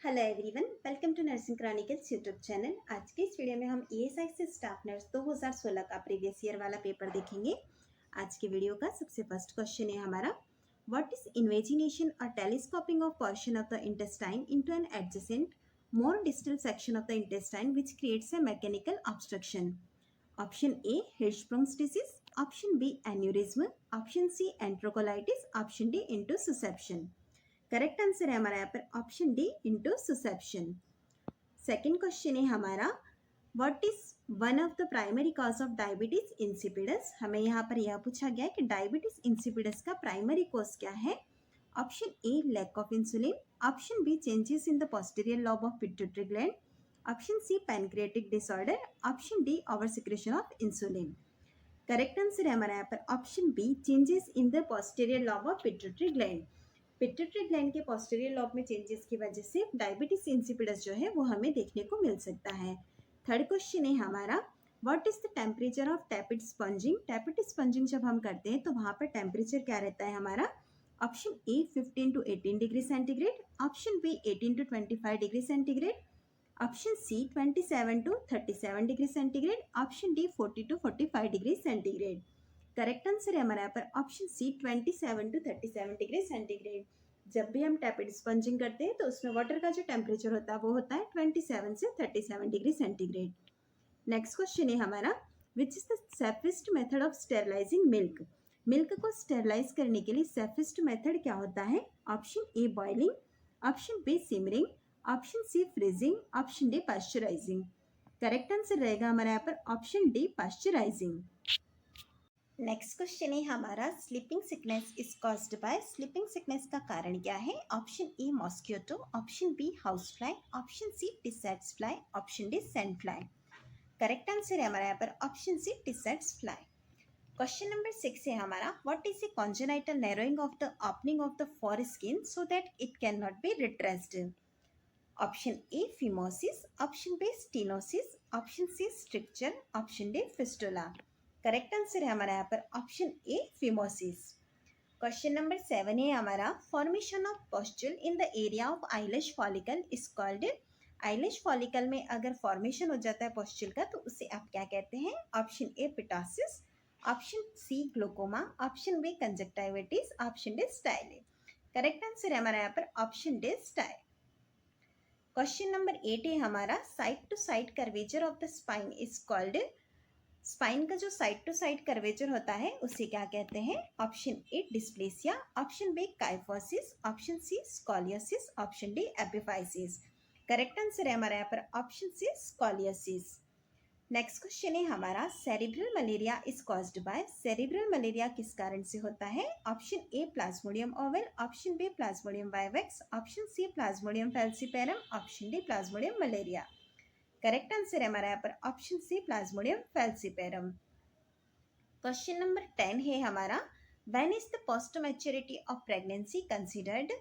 Hello everyone, welcome to nursing chronicles YouTube channel. आज के इस वीडियो में हम ESIC से स्टाफ नर्स 2016 का प्रीवियस ईयर वाला पेपर देखेंगे। आज के वीडियो का सबसे फर्स्ट क्वेश्चन है हमारा, व्हाट इज इन्वेजिनेशन और telescoping of portion of the intestine into an adjacent more distal section of the intestine which creates a mechanical obstruction. Option A Hirschsprung's disease, option B aneurysm, option C enterocolitis, option D intussusception. Correct answer है हमारा यहाँ पर option D intussusception. Second question है हमारा, what is one of the primary cause of diabetes insipidus. हमें यहाँ पर यह पूछा गया है कि डायबिटीज इंसिपिडस का प्राइमरी कॉज क्या है। Option A lack of insulin, option B changes in the posterior lobe of pituitary gland, option C pancreatic disorder, option D over secretion of insulin. Correct answer है हमारा यहाँ पर option B changes in the posterior lobe of pituitary gland. Pituitary gland के posterior lobe में changes की वजह से diabetes insipidus जो है वो हमें देखने को मिल सकता है। थर्ड क्वेश्चन है हमारा, what is the temperature of टैपिड spongin. टैपिड spongin जब हम करते हैं तो वहाँ पर टेम्परेचर क्या रहता है हमारा। Option A 15 to 18 degree centigrade, option B 18 to 25 degree centigrade, option C 27 to 37 degree centigrade, option D 40 to 45 degree centigrade. Correct answer है हमारा यहाँ पर option C 27 to 37 degree centigrade. जब भी हम टैपिड स्पंजिंग करते हैं तो उसमें वाटर का जो टेम्परेचर होता है वो होता है 27 से 37 डिग्री सेंटीग्रेड। नेक्स्ट क्वेश्चन है हमारा, which is the safest method of sterilising milk. Milk को स्टेरलाइज करने के लिए सेफेस्ट मेथड क्या होता है। Option A boiling, option B simmering, option C freezing, option D pasteurising. Correct answer रहेगा हमारा यहाँ पर option D pasteurising. Next question है हमारा, sleeping sickness is caused by. Sleeping sickness का कारण क्या है। Option A mosquito, option B house fly, option C tsetse fly, option D sand fly. Correct answer है हमारा यहाँ पर option C tsetse fly. Question number 6 है हमारा, what is a congenital narrowing of the opening of the foreskin so that it can not be retracted. Option A phimosis, option B stenosis, option C stricture, option D fistula. Correct answer है हमारा यहाँ पर option A phimosis. Question number 7 है हमारा, formation of pustule in the area of eyelash follicle is called. Eyelash follicle में अगर formation हो जाता है पॉस्चुल का तो उसे आप क्या कहते हैं। Option A ptosis, option C glaucoma, option B conjunctivitis, option D stye. Correct answer है हमारा यहाँ पर option D stye. Question number 8 है हमारा, side to side curvature of the spine is called. Spine का जो साइड टू साइड कर्वेचर होता है उसे क्या कहते हैं। Option A dysplasia, option B kyphosis, option C scoliosis, option D epiphysis. Correct answer है हमारा यहाँ पर option C scoliosis. Next question है हमारा, cerebral malaria is caused by. Cerebral malaria किस कारण से होता है। Option A plasmodium ovale, option B plasmodium vivax, option C plasmodium falciparum, option D plasmodium malaria. Correct answer है हमारा यहाँ पर option C plasmodium falciparum. Question number 10 है हमारा, when is the post maturity of pregnancy considered.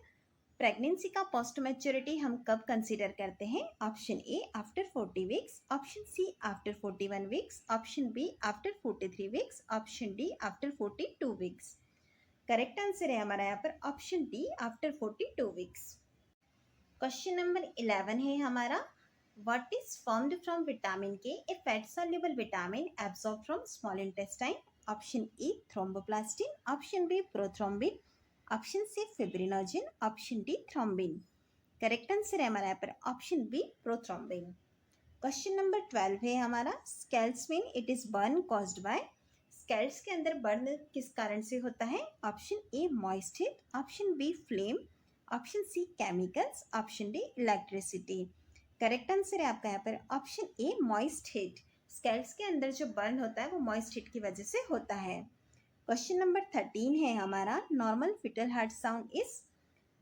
Pregnancy का post maturity हम कब consider करते हैं। Option A after 40 weeks, option C after 41 weeks, option B after 43 weeks, option D after 42 weeks. Correct answer है हमारा यहाँ पर option D after 42 weeks. Question number 11 है हमारा, what is formed from vitamin K, a fat soluble vitamin absorbed from small intestine. Option A thromboplastin, option B prothrombin, option C fibrinogen, option D thrombin. Correct answer है हमारा यहाँ पर option B prothrombin. Question number 12 है हमारा, scalds में it is burn caused by. Scalds के अंदर burn किस कारण से होता है। Option A moist heat, option B flame, option C chemicals, option D electricity. Correct answer है आपका यहाँ पर option A moist heat. Scalds के अंदर जो बर्न होता है वो मॉइस्ट हीट की वजह से होता है। क्वेश्चन नंबर 13 है हमारा, normal fetal heart sound is.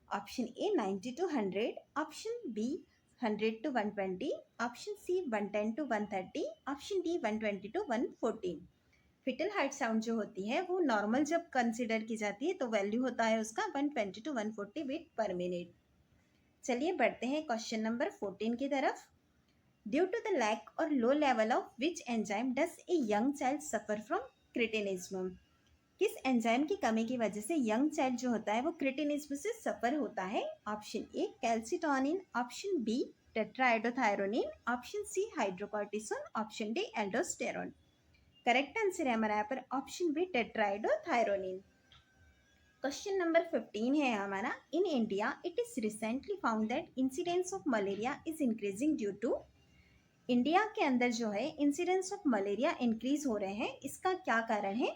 Option A 90 to 100, option B 100 to 120, option C 110 to 130, option D 120 to 114। Fetal heart sound जो होती है वो नॉर्मल जब कंसिडर की जाती है तो वैल्यू होता है उसका 120 to 140 बीट पर मिनट। चलिए बढ़ते हैं क्वेश्चन नंबर 14 की तरफ। ड्यू टू द लैक और low level of which enzyme does a young child suffer from cretinism. किस एंजाइम की कमी की वजह से यंग चाइल्ड जो होता है वो क्रिटिनिज्म से सफर होता है? Option A calcitonin, option B tetraiodothyronine, option C hydrocortisone, option D aldosterone. Correct answer है हमारा यहाँ पर option B tetraiodothyronine. Question number 15 है हमारा, in India it is recently found that incidence of malaria is increasing due to. India के अंदर जो है इंसिडेंस ऑफ मलेरिया इंक्रीज हो रहे हैं, इसका क्या कारण है?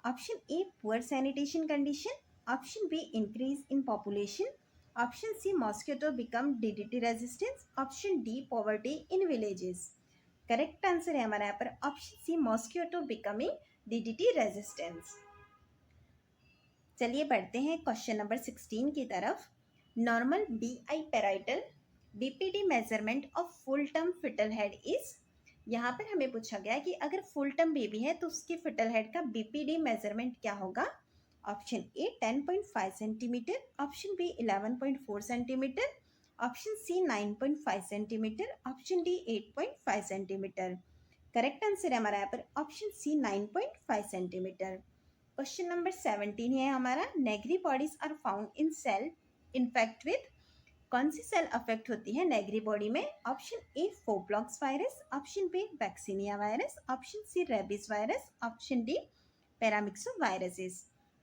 Option A poor sanitation condition, option B increase in population, option C mosquito become DDT resistance, option D poverty in villages. Correct answer है हमारा यहाँ पर option C mosquito becoming DDT resistance. चलिए बढ़ते हैं क्वेश्चन नंबर 16 की तरफ। Normal biparietal BPD measurement of full term fetal head is. यहाँ पर हमें पूछा गया कि अगर फुल टर्म बेबी है तो उसकी फिटल हेड का बीपीडी मेजरमेंट क्या होगा? Option A 10.5 centimetre, option B 11.4 centimetre, option C 9.5 centimetre, option D 8.5 centimetre. Correct answer है हमारा यहाँ पर option C 9.5 centimetre. Question number 17 है हमारा, Negri bodies are found in cell infected with. कौन सी सेल अफेक्ट होती है नेगरी बॉडी में? Option A fowlpox virus, option B vaccinia virus, option C rabies virus, option D paramyxo viruses.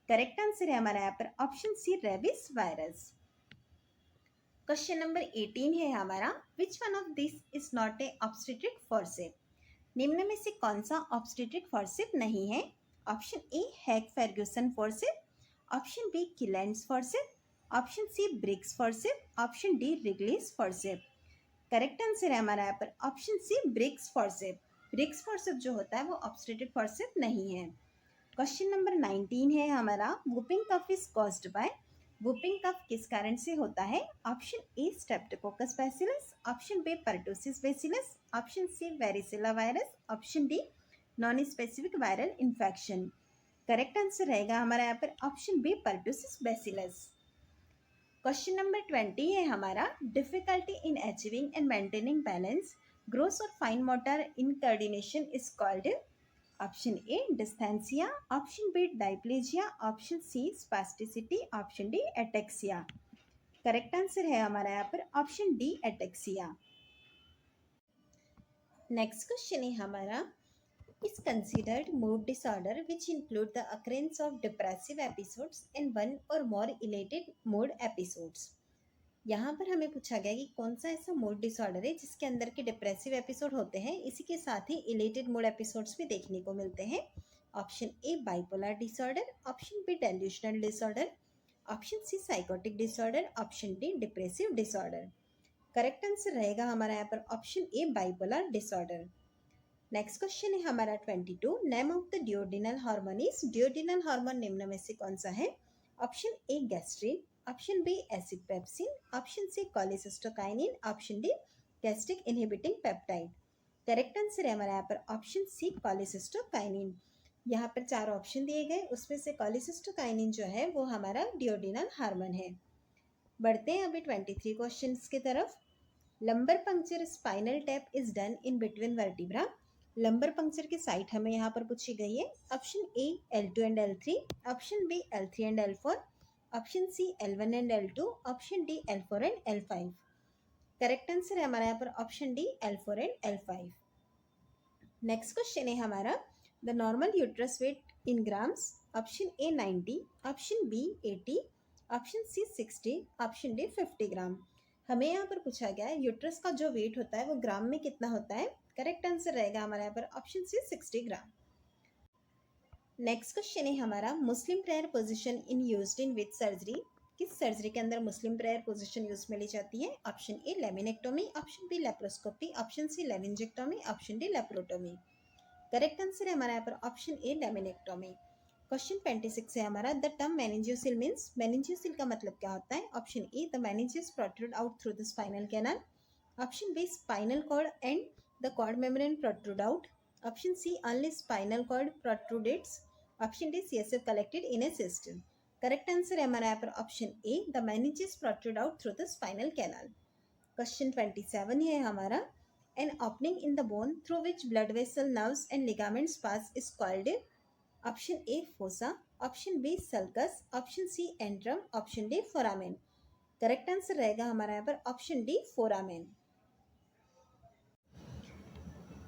Correct answer है हमारा यहाँ पर option C rabies virus. Question number 18 है हमारा, which one of this is not a obstetric forcep. निम्न में से कौन सा ऑब्स्टेट्रिक फॉर्सेप नहीं है? Option A Haig Ferguson forcep, option B Kielland's forcep, option C Brix forcep, option D Wrigley's forcep. Correct answer है हमारा यहाँ पर option C Brix forcep. Brix forcep जो होता है वो ऑब्स्टेट्रिक फॉर्सेप नहीं है। क्वेश्चन नंबर 19 है हमारा, whooping cough is caused by. Whooping cough किस कारण से होता है? Option A streptococcus bacillus, option B pertussis bacillus, option C varicella virus, option D non specific viral infection. Correct answer रहेगा हमारा यहाँ पर option B pertussis bacillus. Question number 20 है हमारा, difficulty in achieving and maintaining balance gross और fine motor incoordination is called. Option A dysthesia, option B diplegia, option C spasticity, option D ataxia. Correct answer है हमारा यहाँ पर option D ataxia. Next question है हमारा, is considered mood disorder which include the occurrence of depressive episodes and one or more elated mood episodes। यहाँ पर हमें पूछा गया कि कौन सा ऐसा मूड डिसऑर्डर है जिसके अंदर के डिप्रेसिव एपिसोड होते हैं, इसी के साथ ही इलेटेड मूड एपिसोड्स भी देखने को मिलते हैं। Option A bipolar disorder, option B delusional disorder, option C psychotic disorder, option D depressive disorder. Correct answer रहेगा हमारा यहाँ पर option A bipolar disorder. Next question है हमारा 22, name of the duodenal hormone is. Duodenal hormone निम्न में से कौन सा है? Option A gastrin, option B acid pepsin, option C cholecystokinin, option D gastric inhibiting peptide. Correct answer है हमारा यहाँ पर ऑप्शन सी कोलेसिस्टोकाइनिन। यहाँ पर 4 ऑप्शन दिए गए, उसमें से कोलेसिस्टोकाइनिन जो है वो हमारा ड्यूओडेनल हार्मोन है। बढ़ते हैं अभी 23 क्वेश्चन की तरफ। Lumbar puncture spinal tap is done in between vertebra. Lumbar puncture की साइट हमें यहाँ पर पूछी गई है। Option A L2 and L3, option B L3 and L4, option C L1 and L2, option D L4 and L5। Correct answer है हमारा यहाँ पर option D L4 and L5। Next question है हमारा, the normal uterus weight in grams. Option A 90, option B 80, option C 60, option D 50 ग्राम। हमें यहाँ पर पूछा गया है यूट्रस का जो वेट होता है वो ग्राम में कितना होता है। करेक्ट आंसर रहेगा हमारे यहाँ पर option C 60 gram. Next question है हमारा, Muslim prayer position in used in which surgery. किस सर्जरी के अंदर मुस्लिम प्रेयर पोजीशन यूज में ली जाती है? Option A laminectomy, option B laparoscopy, option C laryngectomy, option D laparotomy. Correct answer है हमारे यहाँ पर ऑप्शन ए लेमिनेक्टोमी। क्वेश्चन 26 है हमारा, the term meningocele means. Meningocele का मतलब क्या होता है? Option A the meninges protrude out through the spinal canal, option B spinal cord and the cord membrane protrude out, option C only spinal cord protrudes, option D CSF collected in a cyst। Correct answer है हमारा यहाँ पर option A the meninges protrude out through the spinal canal। Question 27 है हमारा, an opening in the bone through which blood vessel nerves and ligaments pass is called। Option A fossa, option B sulcus, option C antrum, option D foramen. Correct answer रहेगा हमारा यहाँ पर option D foramen.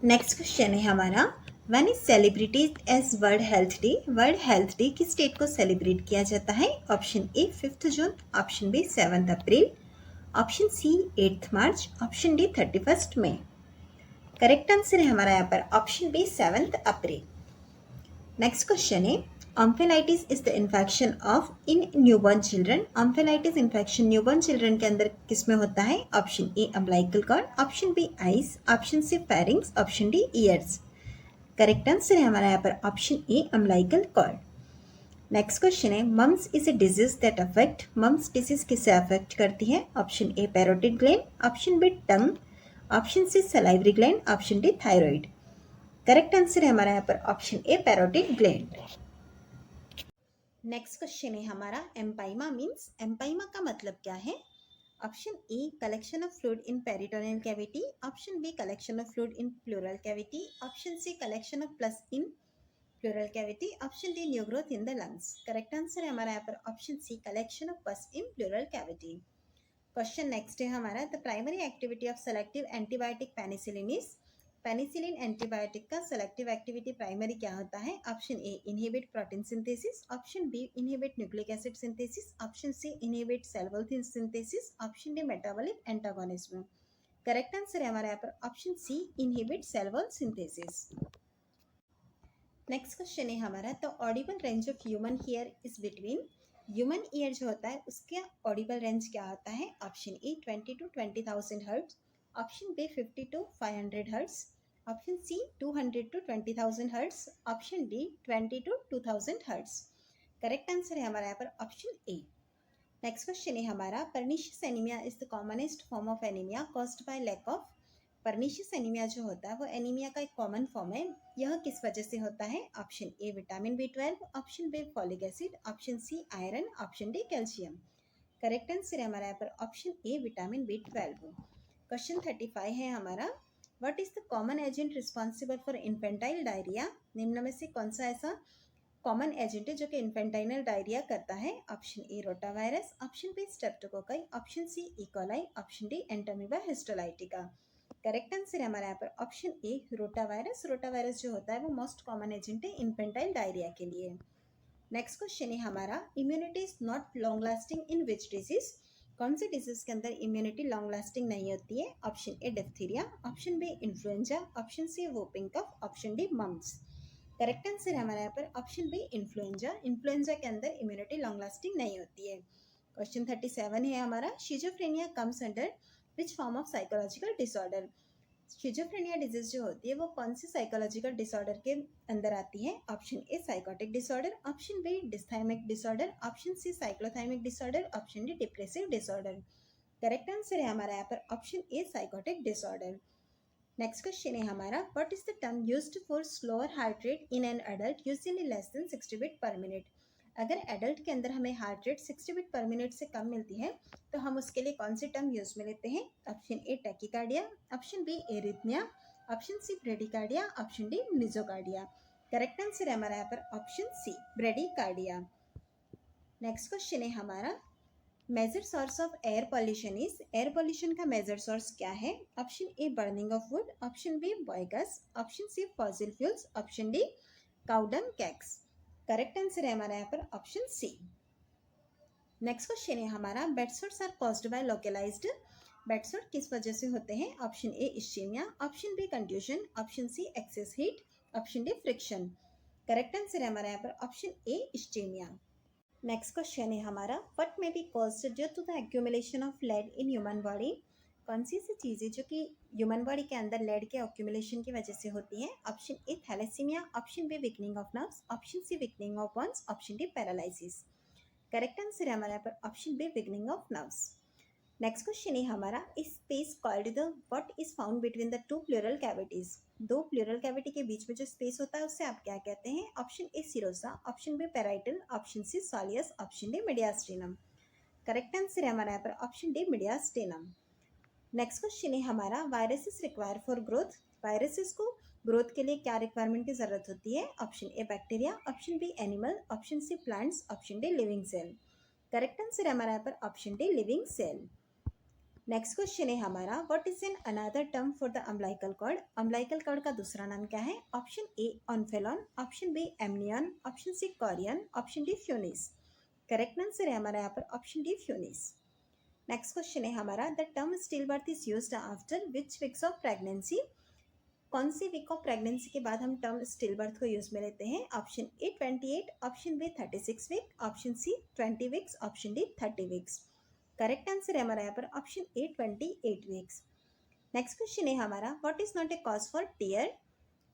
Next question है हमारा, when is celebrated as world health day? World health day किस date को celebrate किया जाता है? Option A 5 June, option B 7 April, option C 8 March, option D 31 May. Correct answer है हमारा यहाँ पर option B 7 April. Next question है, omphalitis is the infection of in newborn children. Omphalitis infection newborn children के अंदर किस में होता है? Option A umbilical cord, option B eyes, option C pharynx, option D ears. Correct answer है हमारा यहाँ पर option A umbilical cord. Next question है, mumps is a disease that affect. Mumps disease किसे अफेक्ट करती है? Option A parotid gland, option B tongue, option C salivary gland, option D thyroid. Correct answer है हमारा यहाँ पर option A parotid gland. Next question है हमारा, empyema means, empyema का मतलब क्या है? Option A collection of fluid in peritoneal cavity, option B collection of fluid in pleural cavity, option C collection of pus in pleural cavity, option D new growth in the lungs. Correct answer है हमारा यहाँ पर option C collection of pus in pleural cavity. Question next है हमारा, the primary activity of selective antibiotic penicillin is. Penicillin antibiotic का selective activity primary क्या होता है? Option A inhibit protein synthesis, option B inhibit nucleic acid synthesis, option C inhibit cell wall synthesis, option D metabolic antagonism. Correct answer है हमारे यहाँ पर option C inhibit cell wall synthesis. Next question है हमारा, the audible range of human hear is between. Human ear जो होता है उसका ऑडिबल रेंज क्या होता है? Option A 20 to 20,000 hertz, option B 50 to 500 hertz, option C 200 to 20,000 hertz, option D 20 to 2,000 hertz. Correct answer है हमारा यहाँ पर ऑप्शन ए। नेक्स्ट क्वेश्चन है हमारा, pernicious anaemia is the commonest form of anaemia caused by lack of. Pernicious anaemia जो होता है वो एनीमिया का एक कॉमन फॉर्म है, यह किस वजह से होता है? Option A vitamin B12, option B folic acid, option C iron, option D calcium. Correct answer है हमारा यहाँ पर option A vitamin B12। Question 35 है हमारा, what is the common agent responsible for infantile diarrhoea? निम्न में से कौन सा ऐसा कॉमन एजेंट है जो कि इन्फेंटाइनल डायरिया करता है? Option A rotavirus, option B streptococci, option C E coli, option D entamoeba histolytica. Correct answer है हमारे यहाँ पर ऑप्शन ए रोटावायरस। रोटावायरस जो होता है वो मोस्ट कॉमन एजेंट है इन्फेंटाइल डायरिया के लिए। नेक्स्ट क्वेश्चन है हमारा, immunity is not long lasting in which disease? कौन से डिजीज के अंदर इम्यूनिटी लॉन्ग लास्टिंग नहीं होती है? Option A diphtheria, option B influenza, option C whooping cough, option D mumps. Correct answer है हमारे यहाँ पर ऑप्शन बी इन्फ्लुएंजा। इन्फ्लुएंजा के अंदर इम्यूनिटी लॉन्ग लास्टिंग नहीं होती है। क्वेश्चन 37 है हमारा, schizophrenia comes under which form of psychological disorder? Schizophrenia disease जो होती है वो कौन सी साइकोलॉजिकल डिसऑर्डर के अंदर आती है? Option A psychotic disorder, option B dysthymic disorder, option C cyclothymic disorder, option D depressive disorder. Correct answer है हमारा यहाँ पर option A psychotic disorder. Next question है हमारा, what is the term used for slower heart rate in an adult usually less than 60 beat per minute? अगर adult के अंदर हमें heart rate 60 beat per minute से कम मिलती है तो हम उसके लिए कौन सी टर्म यूज में लेते हैं? Option A tachycardia, option B arrhythmia, option C bradycardia, option D myocardia. Correct answer है हमारा यहाँ पर option C bradycardia. Next question है हमारा, major source of air pollution is. Air pollution का मेजर सोर्स क्या है? Option A burning of wood, option B biogas, option C fossil fuels, option D cow dung cakes. Correct answer है हमारा यहाँ पर option सी। Next question है हमारा, bedsores are caused by localised. Bedsore किस वजह से होते हैं? Option A ischaemia, option B contusion, option C excess heat, option D friction. Correct answer है हमारा यहाँ पर option A ischaemia. Next question है हमारा, what may be caused due to the accumulation of lead in human body? कौन सी ऐसी चीज़ें जो कि ह्यूमन बॉडी के अंदर लेड के एक्यूमुलेशन की वजह से होती हैं? Option A thalassaemia, option B weakening of nerves, option C weakening of bones, option D paralysis. Correct answer है हमारा यहाँ पर option B weakening of nerves. Next question है हमारा, space called the what is found between the two pleural cavities? दो pleural cavity के बीच में जो स्पेस होता है उससे आप क्या कहते हैं? Option A serosa, option B parietal, option C soleus, option D mediastinum. Correct answer है हमारा यहाँ पर option D mediastinum. Next question है हमारा, viruses require for growth. Viruses को ग्रोथ के लिए क्या रिक्वायरमेंट की ज़रूरत होती है? Option A bacteria, option B animal, option C plants, option D living cell. Correct answer है हमारा यहाँ पर option D living cell. Next question है हमारा, what is an another term for the umbilical cord? Umbilical cord का दूसरा नाम क्या है? Option A omphalon, option B amnion, option C chorion, option D funis. Correct answer है हमारा यहाँ पर option D funis. Next question है हमारा, the term still birth is used after which weeks of pregnancy? कौन सी वीक ऑफ प्रेगनेंसी के बाद हम टर्म स्टिल बर्थ को यूज में लेते हैं? Option A 28, option B 36 week, option C 20 weeks, option D 30 weeks. Correct answer है हमारा यहाँ पर option A 28 weeks. Next question है हमारा, what is not a cause for tear?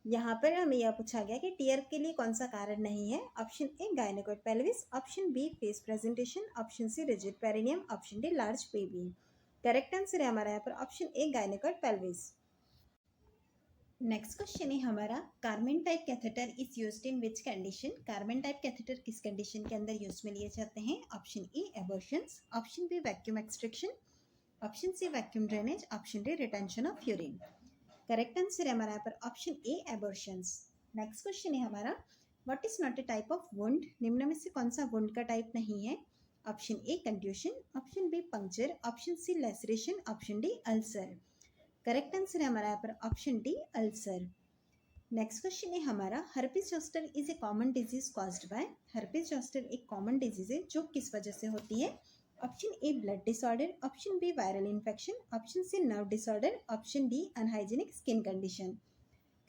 यहाँ पर हमें यह पूछा गया कि टीयर के लिए कौन सा कारण नहीं है? Option A gynaecoid pelvis, option B face presentation, option C rigid perineum, option D large baby. Correct answer है हमारा यहाँ पर option A gynaecoid pelvis. Next question है हमारा, Carmen type catheter is used in which condition? Carmen type catheter किस condition के अंदर use में लिए जाते हैं? Option A abortions, option B vacuum extraction, option C vacuum drainage, option D retention of urine. Correct answer है हमारा यहाँ पर option A abortions. Next question है हमारा, what is not A type of wound? निम्न में से कौन सा वुंड का टाइप नहीं है? Option A contusion, option B puncture, option C laceration, option D ulcer. Correct answer है हमारा यहाँ पर option D ulcer. Next question है हमारा, herpes zoster is a common disease caused by? Herpes zoster एक कॉमन डिजीज है जो किस वजह से होती है? Option A blood disorder, option B viral infection, option C nerve disorder, option D unhygienic skin condition.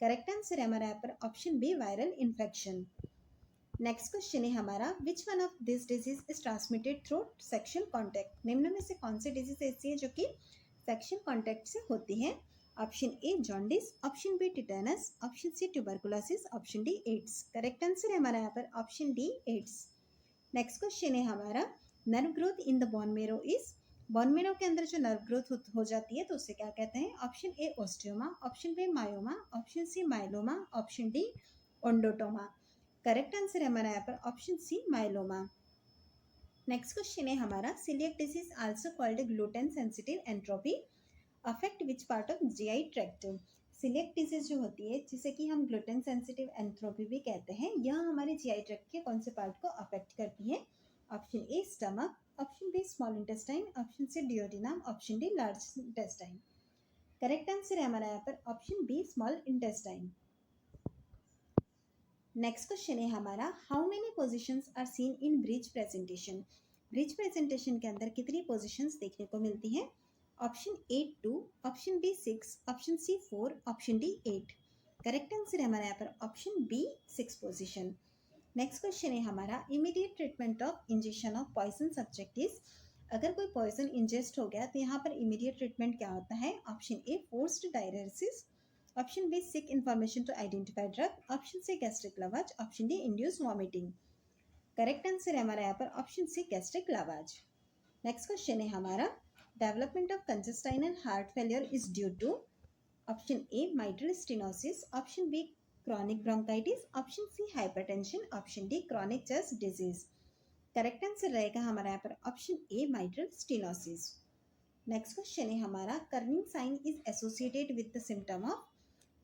Correct answer है हमारा यहाँ पर option B viral infection. Next question है हमारा, which one of this disease is transmitted through sexual contact? निम्न में से कौन सी डिजीज ऐसी है जो कि सेक्शुअल कॉन्टैक्ट से होती है? Option A jaundice, option B tetanus, option C tuberculosis, option D AIDS. Correct answer है हमारा यहाँ पर option D AIDS. Next question है हमारा, nerve growth in the bone marrow is? Bone marrow के अंदर जो नर्व ग्रोथ हो जाती है तो उसे क्या कहते हैं? Option A osteoma, option B myoma, option C myeloma, option D odontoma. Correct answer है हमारा यहाँ पर option C myeloma. Next question है हमारा, coeliac disease also called gluten sensitive enteropathy affect which part of GI tract? Coeliac disease जो होती है जिसे कि हम ग्लूटेन सेंसिटिव एंट्रोपी भी कहते हैं, यह हमारे जीआई ट्रैक्ट के कौन से पार्ट को अफेक्ट करती है? Option A stomach, option B small intestine, option C duodenum, option D large intestine. Correct answer है हमारा यहाँ पर option B small intestine. Next question है हमारा, how many positions are seen in breech presentation? Breech presentation के अंदर कितनी positions देखने को मिलती हैं? Option A 2, option B 6, option C 4, option D 8। Correct answer है हमारा यहाँ पर option B 6 position. Next question है हमारा, immediate treatment of injection of poison subject is? अगर कोई पॉइजन इंजेस्ट हो गया तो यहाँ पर इमीडिएट ट्रीटमेंट क्या होता है? Option A forced diuresis, option B seek information to identify drug, option C gastric lavage, option D induce vomiting. Correct answer है हमारा यहाँ पर option C gastric lavage. Next question है हमारा, development of congestive heart failure is due to? Option A mitral stenosis, option B chronic bronchitis, option C hypertension, option D chronic chest disease. Correct answer रहेगा हमारा यहाँ पर option A mitral stenosis. Next question है हमारा, Kernig sign is associated with the symptom of?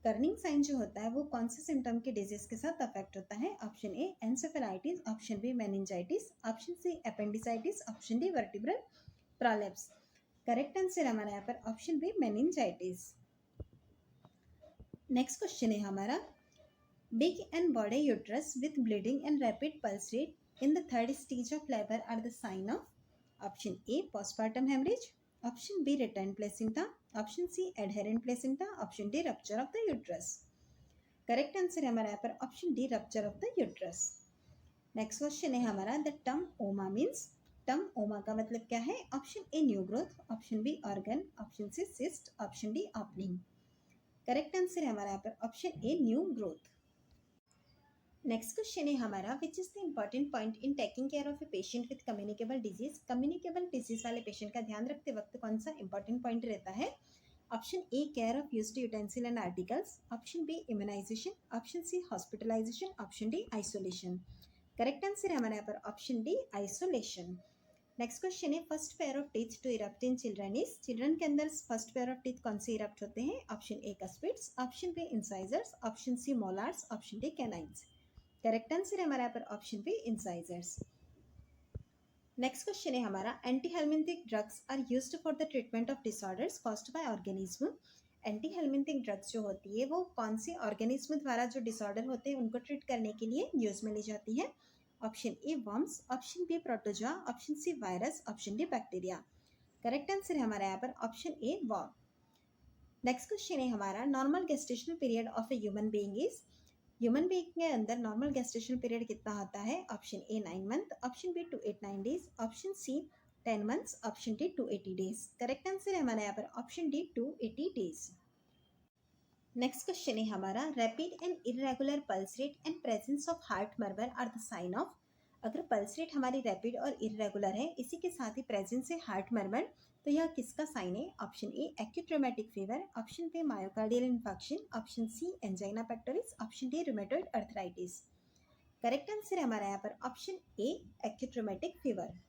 Kernig sign जो होता है वो कौन से सिम्टम के डिजीज के साथ अफेक्ट होता है? Option A encephalitis, option B meningitis, option C appendicitis, option D vertebral prolapse. Correct answer हमारा यहाँ पर option B meningitis. Next question है हमारा, big and body uterus with bleeding and rapid pulse rate in the third stage of labour are the sign of? Option A postpartum haemorrhage, option B return placenta, option C adherent placenta, option D rupture of the uterus. Correct answer है हमारा यहाँ पर option D rupture of the uterus. Next question है हमारा, the term oma means? Term oma का मतलब क्या है? Option A new growth, option B organ, option C cyst, option D opening. Correct answer है हमारा यहाँ पर option A new growth. Next question है हमारा, which is the important point in taking care of a patient with communicable disease? Communicable disease वाले patient का ध्यान रखते वक्त कौन सा इंपॉर्टेंट पॉइंट रहता है? Option A care of used utensil and articles, option B immunization, option C hospitalization, option D isolation. Correct answer है हमारे यहाँ पर option D isolation. Next question है first pair of teeth to erupt in children is, children के अंदर first pair of teeth कौन से erupt होते हैं? Option A cuspids, option B incisors, option C molars, option D canines. Correct answer है हमारा यहाँ पर option B incisors. Next question है हमारा anthelmintic drugs are used for the treatment of disorders caused by organism. Anthelmintic drugs जो होती है वो कौन से ऑर्गेनिज्म द्वारा जो डिसऑर्डर होते हैं उनको ट्रीट करने के लिए यूज में ली जाती है? Option A worms, option B protozoa, option C virus, option D bacteria. Correct answer है हमारा यहाँ पर option A worm. Next question है हमारा normal gestational period of a human being is, human being के अंदर नॉर्मल गेस्टेशनल पीरियड कितना होता है? Option A 9 month, option B 289 days, option C 10 months, option D 280 days. Correct answer है हमारा यहाँ पर option D 280 days. Next question है हमारा rapid and irregular pulse rate and presence of heart murmur are the sign of. अगर pulse rate हमारी rapid और irregular है, इसी के साथ ही प्रेजेंस है हार्ट मर्मर, तो यह किसका साइन है? Option A acute rheumatic fever, option B myocardial infection, option C angina pectoris, option D rheumatoid arthritis. Correct answer है हमारा यहाँ पर option A acute rheumatic fever.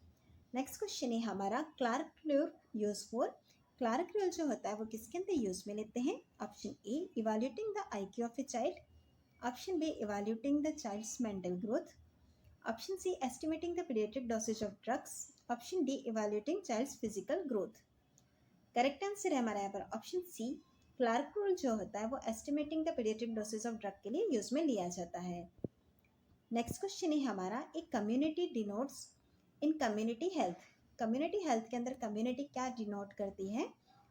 Next question है हमारा क्लार्क यूज फॉर, क्लार्क जो होता है वो किसके अंदर यूज में लेते हैं? Option A evaluating the IQ of a child, option B evaluating the child's mental growth, option C estimating the paediatric dosage of drugs, option D evaluating child's physical growth. Correct answer है हमारा यहाँ पर option C Clarke rule जो होता है वो estimating the paediatric dosage of drug के लिए यूज में लिया जाता है। नेक्स्ट क्वेश्चन है हमारा एक community denotes in community health, community health के अंदर कम्युनिटी क्या डिनोट करती है?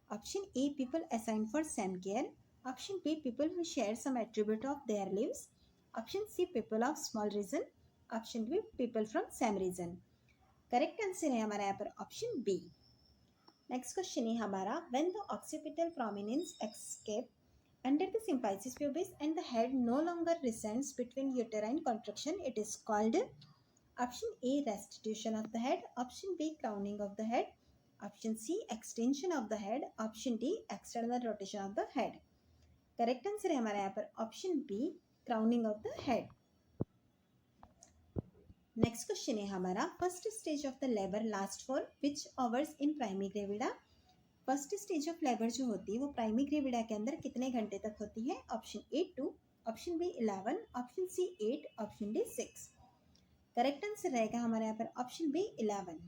Option A people assigned for same care, option B people who share some attribute of their lives, option C people of small region, option B people from same region. Correct answer है हमारा यहाँ पर option B. Next question है हमारा when the occipital prominence escape under the symphysis pubis and the head no longer descends between uterine contraction, it is called option A restitution of the head, option B crowning of the head, option C extension of the head, option D external rotation of the head। Correct answer है हमारा यहाँ पर option B crowning of the head. Next question है हमारा first stage of the labour last for which hours in primary gravida. First stage of labour जो होती है वो प्राइमरी ग्रेविडा के अंदर कितने घंटे तक होती है? Option A 2, option B 11, option C 8, option D 6। Correct answer रहेगा हमारे यहाँ पर ऑप्शन बी 11।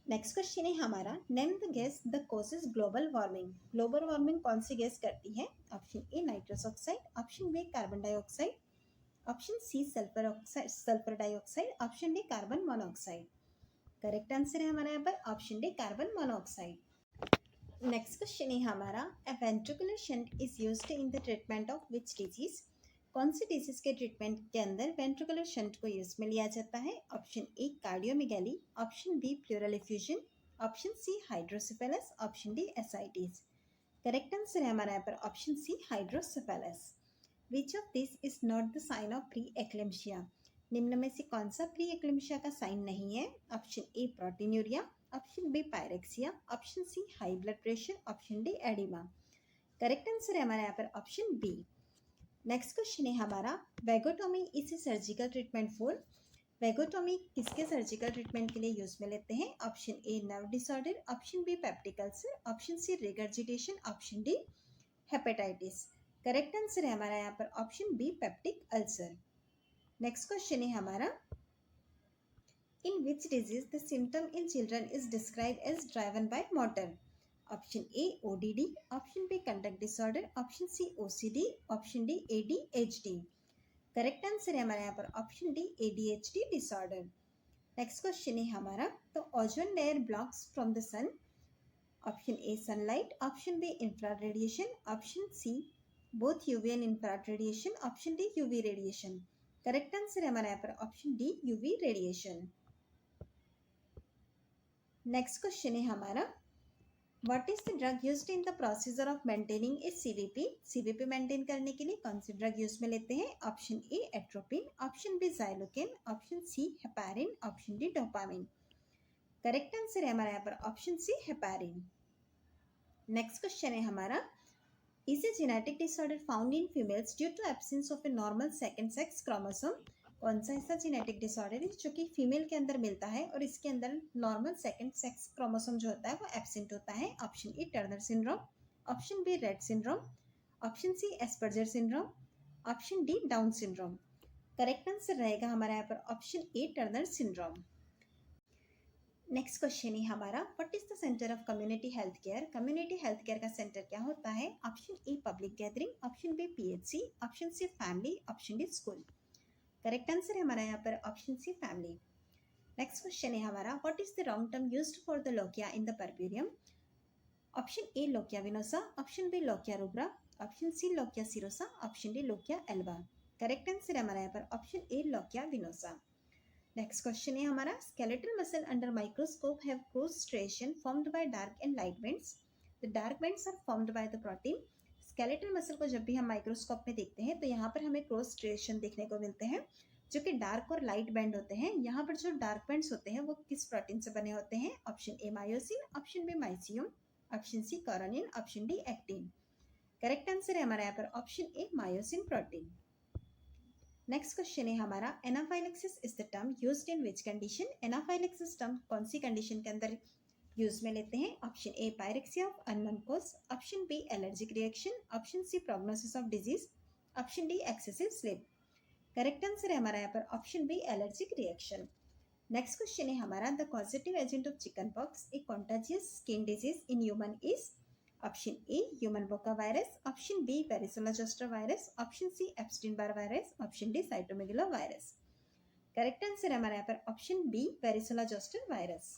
नेक्स्ट क्वेश्चन है हमारा name the gas the causes global warming, global warming कौन सी गैस करती है? Option A nitrous oxide, option B carbon dioxide, option C sulphur dioxide, option D carbon monoxide. Correct answer है हमारे यहाँ पर option D carbon monoxide. Next question है हमारा a ventricular shunt is used in the treatment of which disease, कौन सी disease के treatment के अंदर वेंट्रिकुलर शंट को यूज में लिया जाता है? Option A cardiomegaly, option B pleural effusion, option C hydrocephalus, option D ascites. Correct answer है हमारा यहाँ पर option C hydrocephalus. Which of this is not the sign of pre eclampsia, निम्न में से कौन सा प्री एक्लेम्शिया का साइन नहीं है? Option A proteinuria, option B pyrexia, option C high blood pressure, option D oedema. Correct answer है हमारे यहाँ पर ऑप्शन बी। नेक्स्ट क्वेश्चन है हमारा vagotomy is a surgical treatment for, vagotomy किसके सर्जिकल ट्रीटमेंट के लिए यूज में लेते हैं? Option A nerve disorder, option B peptic ulcer, option C regurgitation, option D hepatitis. Correct answer है हमारा यहाँ पर option B peptic ulcer. Next question है हमारा in which disease the symptom in children is described as driven by motor? Option A ODD, option B conduct disorder, option C OCD, option D ADHD। Correct answer है हमारे यहाँ पर option D ADHD disorder. Next question है हमारा तो ozone layer blocks from the sun, option A sunlight, option B infrared radiation, option C both UV and infrared radiation, option D UV radiation. Correct answer है हमारे यहाँ पर option D UV radiation. Next question है हमारा what is the drug used in the procedure of maintaining a CVP, CVP maintain करने के लिए कौन सी ड्रग यूज में लेते हैं? Option A atropine, option B xylocaine, option C heparin, option D dopamine. Correct answer है हमारा यहाँ पर option C heparin. Next question है हमारा is a genetic disorder found in females due to absence of a normal second sex chromosome, कौन सा ऐसा genetic disorder है जो कि फीमेल के अंदर मिलता है और इसके अंदर नॉर्मल सेकंड सेक्स क्रोमोसोम जो होता है वो एब्सेंट होता है? Option A Turner syndrome, option B Rett syndrome, option C Asperger syndrome, option D Down syndrome. Correct answer रहेगा हमारा यहाँ पर option A Turner syndrome. Next question है हमारा, what is the centre of community health care? Community health care का centre क्या होता है? Option A public gathering, option B PHC, option C family, option D school. Correct answer है हमारा यहाँ पर option C family. Next question है हमारा, what is the wrong term used for the lochia in the puerperium? Option A lochia vinosa, option B lochia rubra, option C lochia serosa, option D lochia alba. Correct answer है हमारा यहाँ पर option A lochia vinosa. Next question है हमारा, skeletal muscle under microscope have cross striation formed by dark and light bands. The dark bands are formed by the protein. skeletal muscle को जब भी हम माइक्रोस्कोप में देखते हैं तो यहाँ पर हमें क्रॉस स्ट्रिएशन देखने को मिलते हैं जो कि डार्क और लाइट बैंड होते हैं। यहाँ पर जो डार्क बैंड्स होते हैं वो किस प्रोटीन से बने होते हैं? Option A myosin, option B mysium, option C coronin, option D actin. Correct answer है हमारा यहाँ पर option A myosin protein. Next question है हमारा, anaphylaxis is the term used in which condition? Anaphylaxis term कौन सी कंडीशन के अंदर यूज में लेते हैं? Option A pyrexia of unknown cause, option B allergic reaction, option C prognosis of disease, option D excessive sleep. Correct answer है हमारा यहाँ पर option B allergic reaction. Next question है हमारा, the causative agent of chicken pox a contagious skin disease in human is? Option A human boca virus, option B varicella zoster virus, option C Epstein Barr virus, option D cytomegalo virus. Correct answer है हमारा यहाँ पर option B varicella zoster virus.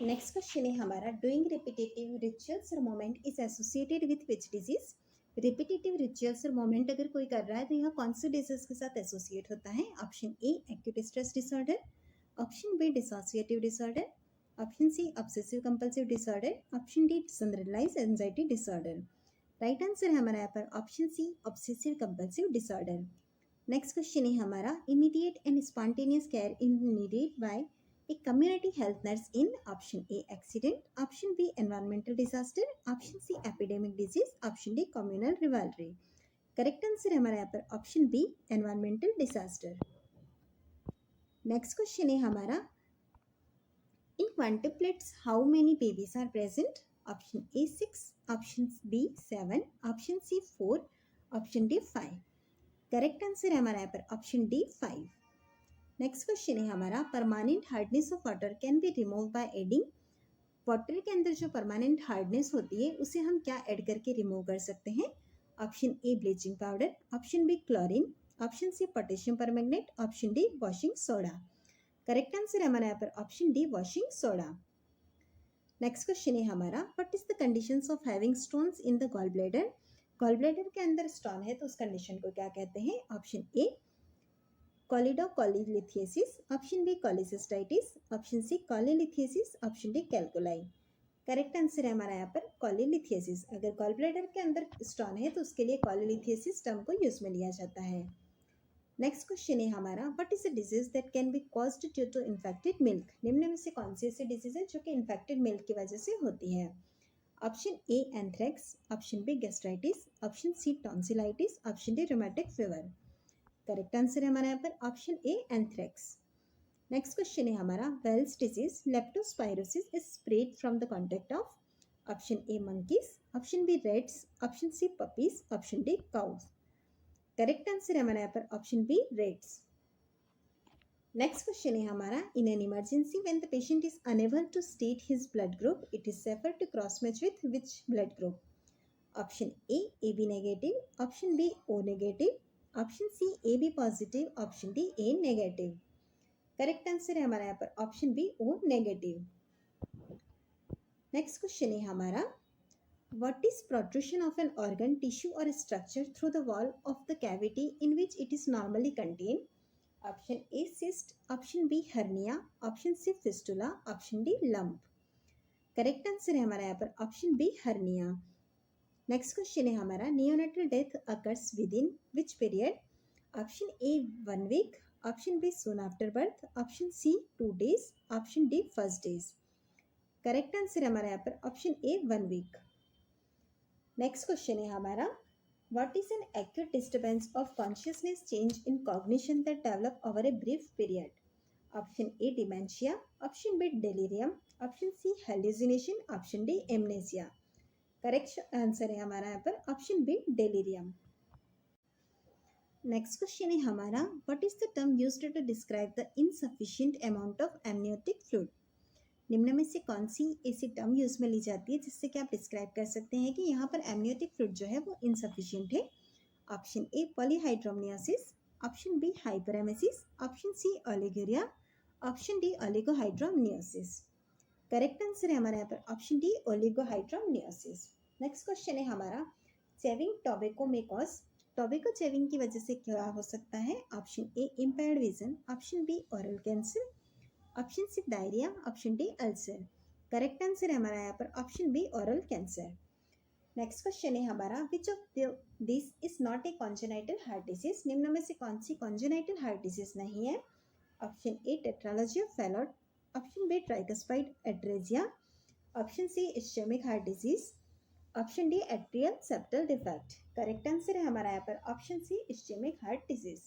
Next question है हमारा, doing repetitive rituals और moment is associated with which disease? Repetitive rituals और moment अगर कोई कर रहा है तो यह कौन सी डिजीज के साथ एसोसिएट होता है? Option A acute stress disorder, option B dissociative disorder, option C obsessive compulsive disorder, option D generalise anxiety disorder. Right answer है हमारा यहाँ पर option C obsessive compulsive disorder. Next question है हमारा, immediate and spontaneous care in needed by a community health nurse in? Option A accident, option B environmental disaster, option C epidemic disease, option D communal रिवाल्ट्री। Correct answer है हमारा यहाँ पर option B environmental disaster. Next question है हमारा, in quintuplets how many babies are present? Option A 6, option B 7, option C 4, option D 5। Correct answer है हमारा यहाँ पर ऑप्शन डी 5। नेक्स्ट क्वेश्चन है हमारा, permanent hardness of water can be remove by adding? Water के अंदर जो permanent hardness होती है उसे हम क्या ऐड करके रिमूव कर सकते हैं? Option A bleaching powder, option B chlorine, option C potassium permanganate, option D washing soda. Correct answer है हमारा यहाँ पर option D washing soda. Next question है हमारा, what is the conditions of having stones in the gall bladder? Gall bladder के अंदर stone है तो उस कंडीशन को क्या कहते हैं? Option A choledocholithiasis, option B cholecystitis, option C cholelithiasis, option D calculi. Correct answer है हमारा यहाँ पर कोलिलिथियासिस। अगर गॉल ब्लैडर के अंदर स्टोन है तो उसके लिए कोलिलिथियासिस टर्म को यूज में लिया जाता है। नेक्स्ट क्वेश्चन है हमारा, what is the disease that can be caused due to infected milk? निम्न में से कौन सी ऐसी डिजीज है जो कि इन्फेक्टेड मिल्क की वजह से होती है? Option A anthrax, option B gastritis, option C tonsillitis, option D rheumatic fever. Correct answer है हमारा यहाँ पर option A anthrax. Next question है हमारा, Weil's disease leptospirosis is spread from the contact of? Option A monkeys, option B rats, option C puppies, option D cows. Correct answer है हमारा यहाँ पर option B rats. Next question है हमारा, in an emergency when the patient is unable to state his blood group it is safer to cross match with which blood group? Option A B negative, option B O negative, option C A B positive, option D A negative. Correct answer है हमारा यहाँ पर option B O negative. Next question है हमारा, what is protrusion of an organ, tissue or structure through the wall of the cavity in which it is normally contained? Option A cyst, option B hernia, option C fistula, option D lump। Correct answer है हमारा यहाँ पर option B hernia। Next question है हमारा, neonatal death occurs within which period? Option A 1 week, option B soon after birth, option C 2 days, option D first days। Correct answer है हमारा यहाँ पर option A 1 week। Next question है हमारा, What is an acute disturbance of consciousness change in cognition that develop over a brief period? Option A dementia, option B delirium, option C hallucination, option D amnesia. Correct answer है हमारा यहाँ पर option B delirium. Next question है हमारा what is the term used to describe the insufficient amount of amniotic fluid. निम्न में से कौन सी ऐसी टर्म यूज में ली जाती है जिससे कि आप डिस्क्राइब कर सकते हैं कि यहाँ पर एमनियोटिक फ्लूइड जो है वो इनसफिशिएंट है. Option A polyhydramnios, option B hyperemesis, option C oliguria, option D oligohydramnios. Correct answer है हमारे यहाँ पर option D oligohydramnios. Next question है हमारा chewing tobacco may cause. Tobacco chewing की वजह से क्या हो सकता है? Option A impaired vision, option B oral cancer, option C diarrhoea, option D ulcer. Correct answer है हमारा यहाँ पर option B oral cancer. Next question है हमारा विच of this is not A congenital heart disease. निम्न में से कौन सी कॉन्जेनाइटल हार्ट डिजीज नहीं है? Option A tetralogy of Fallot, option B tricuspid atresia, option C ischaemic heart disease, option D atrial septal defect. Correct answer है हमारा यहाँ पर option C ischaemic heart disease.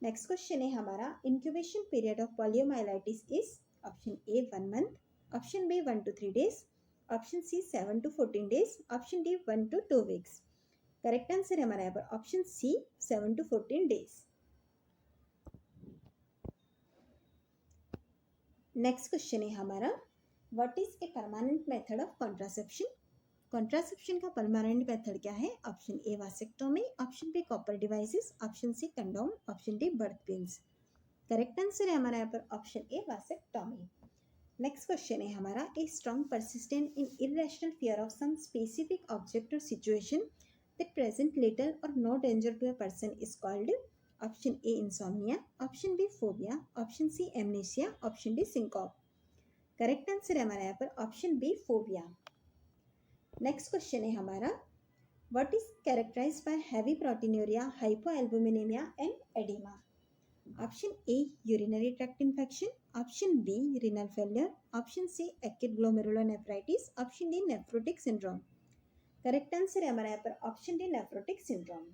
Next question है हमारा incubation period of poliomyelitis is. Option A 1 month, option B 1 to 3 days, option C 7 to 14 days, option D 1 to 2 weeks. Correct answer है हमारा यहाँ पर option C 7 to 14 days. Next question है हमारा what is a permanent method of contraception. Contraception का permanent method क्या है? Option A vasectomy, option B copper devices, option C condom, option D birth pills. Correct answer है हमारा यहाँ पर option A vasectomy. Next question है हमारा a strong persistent in irrational fear of some specific object or situation that present little or no danger to a person is called. Option A insomnia, option B phobia, option C amnesia, option D syncope. Correct answer है हमारा यहाँ पर option B phobia. Next question है हमारा what is characterised by heavy proteinuria, hypoalbuminaemia and oedema. Option A urinary tract infection, option B renal failure, option C acute glomerulonephritis, option D nephrotic syndrome. Correct answer है हमारा यहाँ पर option D nephrotic syndrome.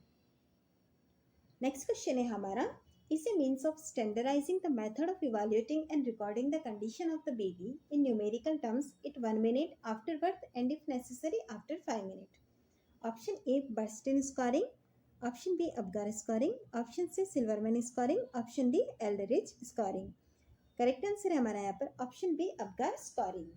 Next question है हमारा is a means of standardizing the method of evaluating and recording the condition of the baby in numerical terms at 1 minute after birth and if necessary after 5 minutes. Option A Bernstein scoring, option B Apgar scoring, option C Silverman scoring, option D Eldridge scoring. Correct answer है हमारा यहाँ पर option B Apgar scoring.